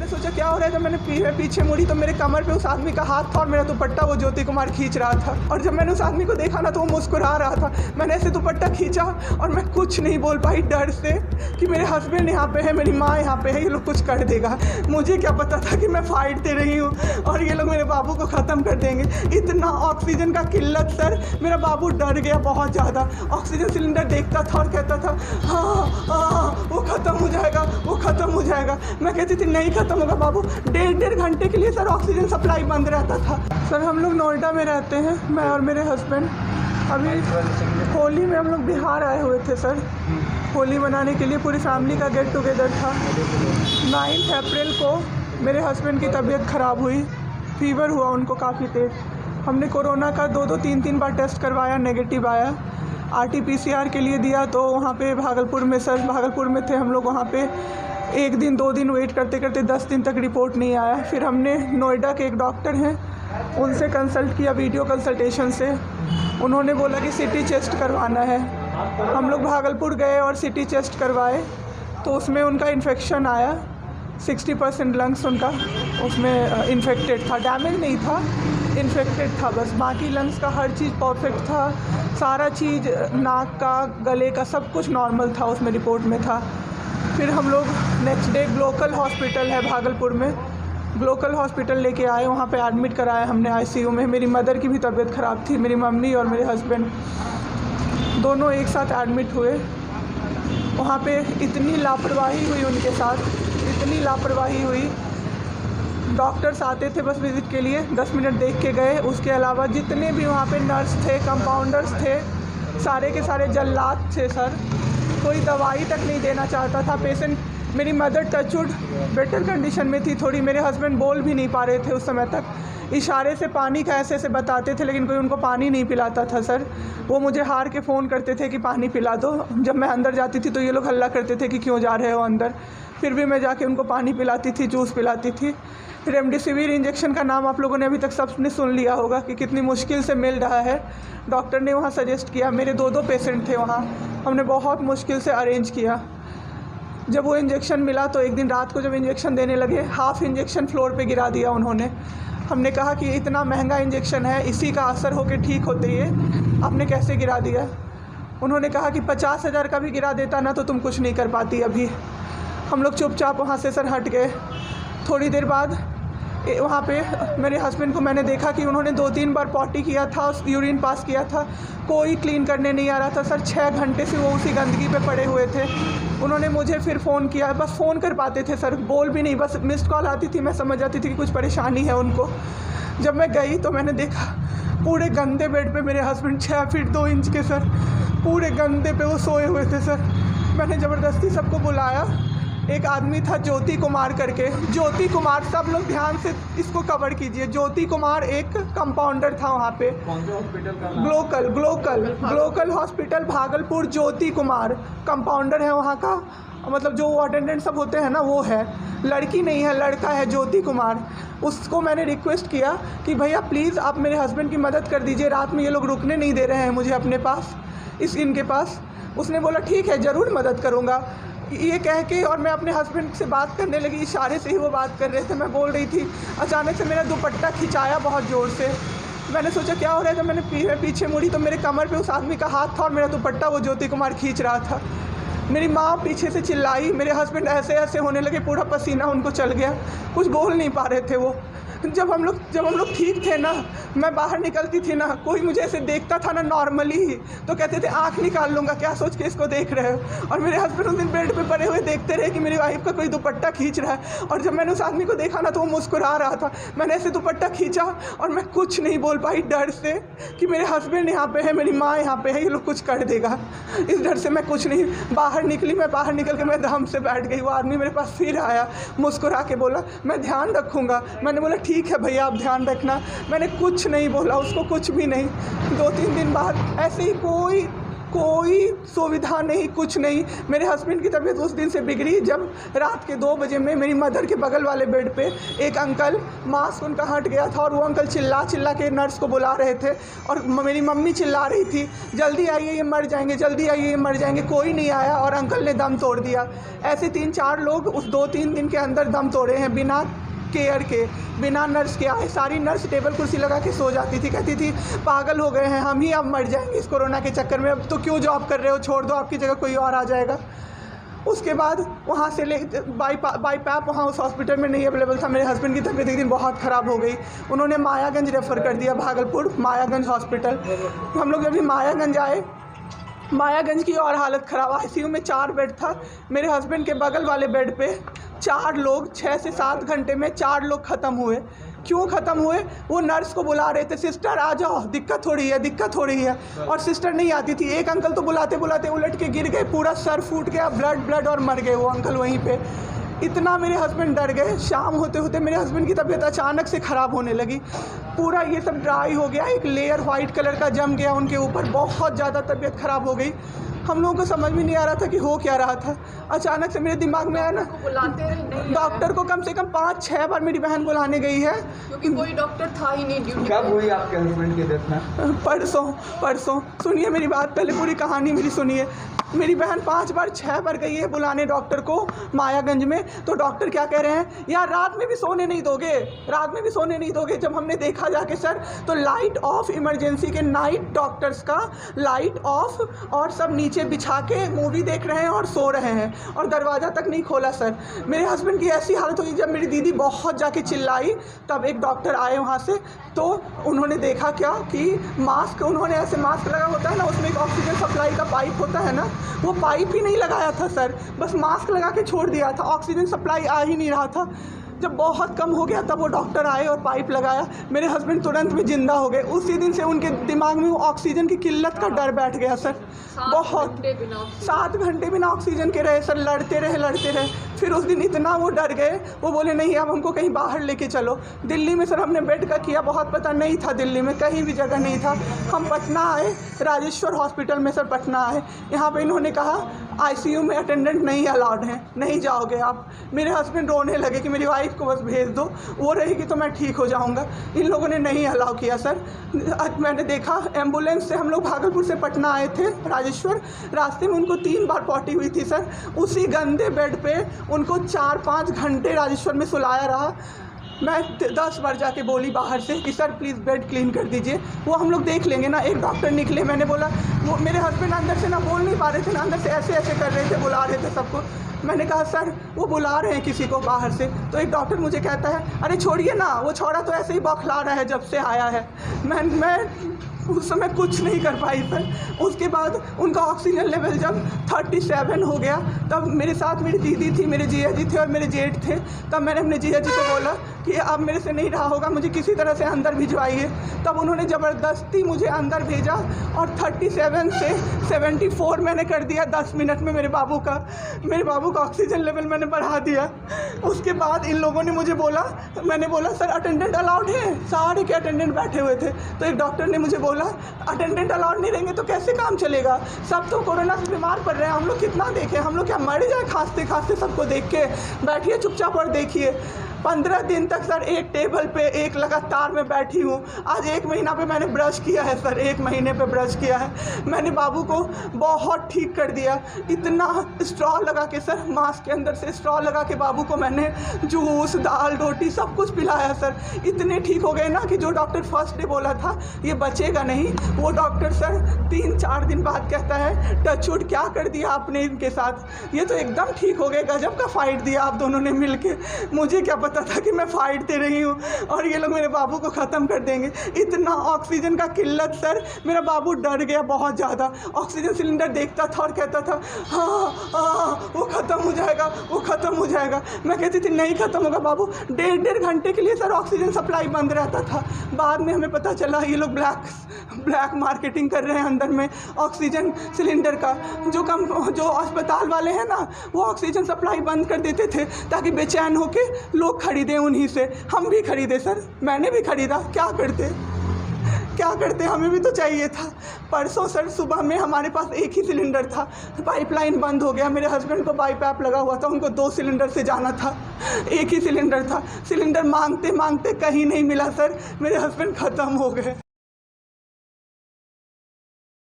मैंने सोचा क्या हो रहा है। जब मैंने पीछे मुड़ी तो मेरे कमर पे उस आदमी का हाथ था और मेरा दुपट्टा वो ज्योति कुमार खींच रहा था। और जब मैंने उस आदमी को देखा ना तो वो मुस्कुरा रहा था। मैंने ऐसे दुपट्टा खींचा और मैं कुछ नहीं बोल पाई डर से कि मेरे हस्बैंड यहाँ पे है, मेरी माँ यहाँ पे है, ये लोग कुछ कर देगा। मुझे क्या पता था कि मैं फाइट दे रही हूँ और ये लोग मेरे बाबू को ख़त्म कर देंगे। इतना ऑक्सीजन का किल्लत सर, मेरा बाबू डर गया बहुत ज़्यादा। ऑक्सीजन सिलेंडर देखता था और कहता था हाँ वो ख़त्म हो जाएगा, वो ख़त्म हो जाएगा। मैं कहती थी नहीं ख़त्म होगा बाबू। डेढ़ घंटे के लिए सर ऑक्सीजन सप्लाई बंद रहता था। सर हम लोग नोएडा में रहते हैं, मैं और मेरे हस्बैंड। अभी होली में हम लोग बिहार आए हुए थे सर, होली मनाने के लिए पूरी फैमिली का गेट टुगेदर था। 9 अप्रैल को मेरे हस्बैंड की तबीयत ख़राब हुई, फीवर हुआ उनको काफ़ी तेज़। हमने कोरोना का 2-2 3-3 बार टेस्ट करवाया, नेगेटिव आया। RT-PCR के लिए दिया तो वहाँ पे भागलपुर में सर, भागलपुर में थे हम लोग, वहाँ पे 1 दिन 2 दिन वेट करते करते 10 दिन तक रिपोर्ट नहीं आया। फिर हमने नोएडा के एक डॉक्टर हैं उनसे कंसल्ट किया, वीडियो कंसल्टेशन से। उन्होंने बोला कि CT चेस्ट करवाना है। हम लोग भागलपुर गए और CT चेस्ट करवाए तो उसमें उनका इन्फेक्शन आया। 60% लंग्स उनका उसमें इन्फेक्टेड था, डैमेज नहीं था, इन्फेक्टेड था बस। बाकी लंग्स का हर चीज़ परफेक्ट था, सारा चीज़ नाक का, गले का सब कुछ नॉर्मल था, उसमें रिपोर्ट में था। फिर हम लोग नेक्स्ट डे ग्लोकल हॉस्पिटल है भागलपुर में, ग्लोकल हॉस्पिटल लेके आए, वहाँ पे एडमिट कराया हमने ICU में। मेरी मदर की भी तबीयत ख़राब थी, मेरी मम्मी और मेरे हस्बैंड दोनों एक साथ एडमिट हुए। वहाँ पे इतनी लापरवाही हुई उनके साथ, इतनी लापरवाही हुई। डॉक्टर्स आते थे बस विज़िट के लिए, 10 मिनट देख के गए। उसके अलावा जितने भी वहाँ पे नर्स थे, कंपाउंडर्स थे, सारे के सारे जल्लाद थे सर। कोई दवाई तक नहीं देना चाहता था पेशेंट। मेरी मदर टचवुड बेटर कंडीशन में थी थोड़ी, मेरे हस्बैंड बोल भी नहीं पा रहे थे उस समय तक। इशारे से पानी का ऐसे बताते थे लेकिन कोई उनको पानी नहीं पिलाता था सर। वो मुझे हार के फ़ोन करते थे कि पानी पिला दो। जब मैं अंदर जाती थी तो ये लोग हल्ला करते थे कि क्यों जा रहे हो अंदर। फिर भी मैं जाके उनको पानी पिलाती थी, जूस पिलाती थी। रेमडेसिविर इंजेक्शन का नाम आप लोगों ने अभी तक सबने सुन लिया होगा कि कितनी मुश्किल से मिल रहा है। डॉक्टर ने वहाँ सजेस्ट किया, मेरे 2 पेशेंट थे वहाँ, हमने बहुत मुश्किल से अरेंज किया। जब वो इंजेक्शन मिला तो एक दिन रात को जब इंजेक्शन देने लगे, हाफ़ इंजेक्शन फ्लोर पे गिरा दिया उन्होंने। हमने कहा कि इतना महंगा इंजेक्शन है, इसी का असर होके ठीक होते ही आपने कैसे गिरा दिया। उन्होंने कहा कि 50,000 का भी गिरा देता ना तो तुम कुछ नहीं कर पाती अभी। हम लोग चुपचाप वहाँ से सर हट गए। थोड़ी देर बाद वहाँ पे मेरे हस्बैंड को मैंने देखा कि उन्होंने 2-3 बार पॉटी किया था, यूरिन पास किया था, कोई क्लीन करने नहीं आ रहा था सर। 6 घंटे से वो उसी गंदगी पे पड़े हुए थे। उन्होंने मुझे फिर फ़ोन किया, बस फ़ोन कर पाते थे सर, बोल भी नहीं, बस मिस्ड कॉल आती थी, मैं समझ जाती थी कि कुछ परेशानी है उनको। जब मैं गई तो मैंने देखा पूरे गंदे बेड पे मेरे हस्बैंड 6 फीट 2 इंच के सर, पूरे गंदे पे वो सोए हुए थे सर। मैंने ज़बरदस्ती सबको बुलाया। एक आदमी था ज्योति कुमार करके, ज्योति कुमार, सब लोग ध्यान से इसको कवर कीजिए। ज्योति कुमार एक कंपाउंडर था वहाँ पे। कौन से हॉस्पिटल का नाम? Glocal hospital Bhagalpur. Jyoti Kumar compounder है वहाँ का, मतलब जो अटेंडेंट सब होते हैं ना वो है, लड़की नहीं है, लड़का है ज्योति कुमार। उसको मैंने रिक्वेस्ट किया कि भैया प्लीज़ आप मेरे हस्बैंड की मदद कर दीजिए, रात में ये लोग रुकने नहीं दे रहे हैं मुझे अपने पास, इनके पास। उसने बोला ठीक है ज़रूर मदद करूँगा, ये कह के, और मैं अपने हस्बैंड से बात करने लगी। इशारे से ही वो बात कर रहे थे, मैं बोल रही थी। अचानक से मेरा दुपट्टा खिंचाया बहुत ज़ोर से। मैंने सोचा क्या हो रहा है। जब मैंने पीछे मुड़ी तो मेरे कमर पे उस आदमी का हाथ था और मेरा दुपट्टा वो ज्योति कुमार खींच रहा था। मेरी माँ पीछे से चिल्लाई, मेरे हस्बैंड ऐसे ऐसे होने लगे, पूरा पसीना उनको चल गया, कुछ बोल नहीं पा रहे थे वो। जब हम लोग ठीक थे ना, मैं बाहर निकलती थी ना, कोई मुझे ऐसे देखता था ना नॉर्मली ही तो कहते थे आँख निकाल लूँगा, क्या सोच के इसको देख रहे हो। और मेरे हस्बैंड उस दिन बेड पे पड़े हुए देखते रहे कि मेरी वाइफ का कोई दुपट्टा खींच रहा है। और जब मैंने उस आदमी को देखा ना तो वो मुस्कुरा रहा था। मैंने ऐसे दुपट्टा खींचा और मैं कुछ नहीं बोल पाई डर से कि मेरे हस्बैंड यहाँ पे है, मेरी माँ यहाँ पे है, ये लोग कुछ कर देगा। इस डर से मैं कुछ नहीं बाहर निकली। मैं बाहर निकल के मैं दम से बैठ गई। वो आदमी मेरे पास फिर आया, मुस्कुरा के बोला मैं ध्यान रखूँगा। मैंने बोला ठीक है भैया आप ध्यान रखना। मैंने कुछ नहीं बोला उसको, कुछ भी नहीं। 2-3 दिन बाद ऐसे ही कोई कोई सुविधा नहीं, कुछ नहीं। मेरे हस्बैंड की तबीयत उस दिन से बिगड़ी जब रात के 2 बजे में मेरी मदर के बगल वाले बेड पे एक अंकल, मास्क उनका हट गया था और वो अंकल चिल्ला चिल्ला के नर्स को बुला रहे थे और मेरी मम्मी चिल्ला रही थी, जल्दी आइए ये मर जाएंगे, जल्दी आइए ये मर जाएंगे। कोई नहीं आया और अंकल ने दम तोड़ दिया। ऐसे 3-4 लोग उस 2-3 दिन के अंदर दम तोड़े हैं बिना केयर के, बिना नर्स के आए। सारी नर्स टेबल कुर्सी लगा के सो जाती थी, कहती थी पागल हो गए हैं हम ही, अब मर जाएंगे इस कोरोना के चक्कर में, अब तो क्यों जॉब कर रहे हो, छोड़ दो, आपकी जगह कोई और आ जाएगा। उसके बाद वहाँ से ले बाई पैप वहाँ उस हॉस्पिटल में नहीं अवेलेबल था। मेरे हस्बैंड की तबीयत एक दिन बहुत ख़राब हो गई, उन्होंने मायागंज रेफ़र कर दिया, भागलपुर मायागंज हॉस्पिटल। हम लोग जब भी मायागंज आए, मायागंज की और हालत ख़राब, आईसीयू में 4 बेड था। मेरे हस्बैंड के बगल वाले बेड पे 4 लोग 6 से 7 घंटे में 4 लोग ख़त्म हुए। क्यों ख़त्म हुए? वो नर्स को बुला रहे थे, सिस्टर आ जाओ, दिक्कत हो रही है, दिक्कत हो रही है, और सिस्टर नहीं आती थी। एक अंकल तो बुलाते बुलाते उलट के गिर गए, पूरा सर फूट गया, ब्लड और मर गए वो अंकल वहीं पे। इतना मेरे हस्बैंड डर गए। शाम होते होते मेरे हस्बैंड की तबीयत अचानक से ख़राब होने लगी, पूरा ये सब ड्राई हो गया, एक लेयर वाइट कलर का जम गया उनके ऊपर, बहुत ज़्यादा तबीयत ख़राब हो गई। हम लोगों को समझ में नहीं आ रहा था कि हो क्या रहा था। अचानक से मेरे दिमाग में आया ना, डॉक्टर को कम से कम 5-6 बार मेरी बहन बुलाने गई है, क्योंकि कोई डॉक्टर था ही नहीं ड्यूटी। कब हुई आपके हस्बैंड की डेथ में? परसों। सुनिए मेरी बात, पहले पूरी कहानी मेरी सुनिए। मेरी बहन 5 बार 6 बार गई है बुलाने डॉक्टर को मायागंज में, तो डॉक्टर क्या कह रहे हैं, यार रात में भी सोने नहीं दोगे, रात में भी सोने नहीं दोगे। जब हमने देखा जाके सर, तो लाइट ऑफ, इमरजेंसी के नाइट डॉक्टर्स का लाइट ऑफ, और सब नीचे बिछा के मूवी देख रहे हैं और सो रहे हैं, और दरवाज़ा तक नहीं खोला सर। मेरे हस्बैंड की ऐसी हालत हुई, जब मेरी दीदी बहुत जाके चिल्लाई तब एक डॉक्टर आए वहाँ से, तो उन्होंने देखा क्या कि मास्क, उन्होंने ऐसे मास्क लगा होता है ना, उसमें एक ऑक्सीजन सप्लाई का पाइप होता है ना, वो पाइप ही नहीं लगाया था सर, बस मास्क लगा के छोड़ दिया था, ऑक्सीजन सप्लाई आ ही नहीं रहा था। जब बहुत कम हो गया तब वो डॉक्टर आए और पाइप लगाया, मेरे हस्बैंड तुरंत में ज़िंदा हो गए। उसी दिन से उनके दिमाग में वो ऑक्सीजन की किल्लत का डर बैठ गया सर। बहुत 7 घंटे बिना ऑक्सीजन के रहे सर, लड़ते रहे। फिर उस दिन इतना वो डर गए, वो बोले नहीं अब हमको कहीं बाहर लेके चलो। दिल्ली में सर हमने बेड का किया, बहुत पता नहीं था, दिल्ली में कहीं भी जगह नहीं था। हम पटना आए, राजेश्वर हॉस्पिटल में सर पटना आए। यहाँ पे इन्होंने कहा आईसीयू में अटेंडेंट नहीं अलाउड हैं, नहीं जाओगे आप। मेरे हस्बैंड रोने लगे कि मेरी वाइफ को बस भेज दो, वो रहेगी तो मैं ठीक हो जाऊँगा। इन लोगों ने नहीं अलाउ किया सर। मैंने देखा एम्बुलेंस से हम लोग भागलपुर से पटना आए थे राजेश्वर, रास्ते में उनको 3 बार पॉटी हुई थी सर। उसी गंदे बेड पे उनको 4-5 घंटे राजेश्वर में सुलाया रहा। मैं 10 बार जाके बोली बाहर से कि सर प्लीज़ बेड क्लीन कर दीजिए, वो हम लोग देख लेंगे ना। एक डॉक्टर निकले, मैंने बोला, वो मेरे हस्बैंड अंदर से ना बोल नहीं पा रहे थे ना, अंदर से ऐसे कर रहे थे, बुला रहे थे सबको। मैंने कहा सर वो बुला रहे हैं किसी को बाहर से, तो एक डॉक्टर मुझे कहता है अरे छोड़िए ना, वो छोड़ा तो ऐसे ही बौखला रहा है जब से आया है। मैं उस समय कुछ नहीं कर पाई सर। उसके बाद उनका ऑक्सीजन लेवल जब 37 हो गया, तब मेरे साथ मेरी दीदी थी, मेरे जीजा जी थे और मेरे जेठ थे। तब मैंने अपने जीजा जी को बोला कि अब मेरे से नहीं रहा होगा, मुझे किसी तरह से अंदर भिजवाइए। तब उन्होंने ज़बरदस्ती मुझे अंदर भेजा और 37 से 74 मैंने कर दिया 10 मिनट में। मेरे बाबू का ऑक्सीजन लेवल मैंने बढ़ा दिया। उसके बाद इन लोगों ने मुझे बोला, मैंने बोला सर अटेंडेंट अलाउड है, सारे के अटेंडेंट बैठे हुए थे। तो एक डॉक्टर ने मुझे बोला अटेंडेंट अलाउड नहीं रहेंगे तो कैसे काम चलेगा, सब तो कोरोना से बीमार पड़ रहे हैं, हम लोग कितना देखें, हम लोग क्या मर जाए खांसते खांसते सबको देख के, बैठिए चुपचाप और देखिए। 15 दिन तक सर एक टेबल पे एक लगातार मैं बैठी हूँ। आज 1 महीना पे मैंने ब्रश किया है सर, 1 महीने पे ब्रश किया है मैंने। बाबू को बहुत ठीक कर दिया, इतना स्ट्रॉ लगा के सर, मास्क के अंदर से स्ट्रॉ लगा के बाबू को मैंने जूस, दाल, रोटी सब कुछ पिलाया सर। इतने ठीक हो गए ना कि जो डॉक्टर फर्स्ट डे बोला था ये बचेगा नहीं, वो डॉक्टर सर 3-4 दिन बाद कहता है टचवुड क्या कर दिया आपने इनके साथ, ये तो एकदम ठीक हो गए। गजब का फाइट दिया आप दोनों ने मिल के, मुझे क्या पता था कि मैं फाइट दे रही हूँ और ये लोग मेरे बाबू को ख़त्म कर देंगे। इतना ऑक्सीजन का किल्लत सर, मेरा बाबू डर गया बहुत ज़्यादा। ऑक्सीजन सिलेंडर देखता था और कहता था हाँ वो ख़त्म हो जाएगा, वो ख़त्म हो जाएगा। मैं कहती थी नहीं ख़त्म होगा बाबू। 1.5 घंटे के लिए सर ऑक्सीजन सप्लाई बंद रहता था। बाद में हमें पता चला ये लोग ब्लैक मार्केटिंग कर रहे हैं अंदर में ऑक्सीजन सिलेंडर का। जो अस्पताल वाले हैं ना, वो ऑक्सीजन सप्लाई बंद कर देते थे ताकि बेचैन होके लोग खरीदें उन्हीं से। हम भी खरीदे सर, मैंने भी खरीदा, क्या क्या करते, हमें भी तो चाहिए था। परसों सर सुबह में हमारे पास एक ही सिलेंडर था, पाइपलाइन बंद हो गया, मेरे हस्बैंड को बाईपैप लगा हुआ था, उनको 2 सिलेंडर से जाना था, एक ही सिलेंडर था। सिलेंडर मांगते मांगते कहीं नहीं मिला सर, मेरे हस्बैंड ख़त्म हो गए।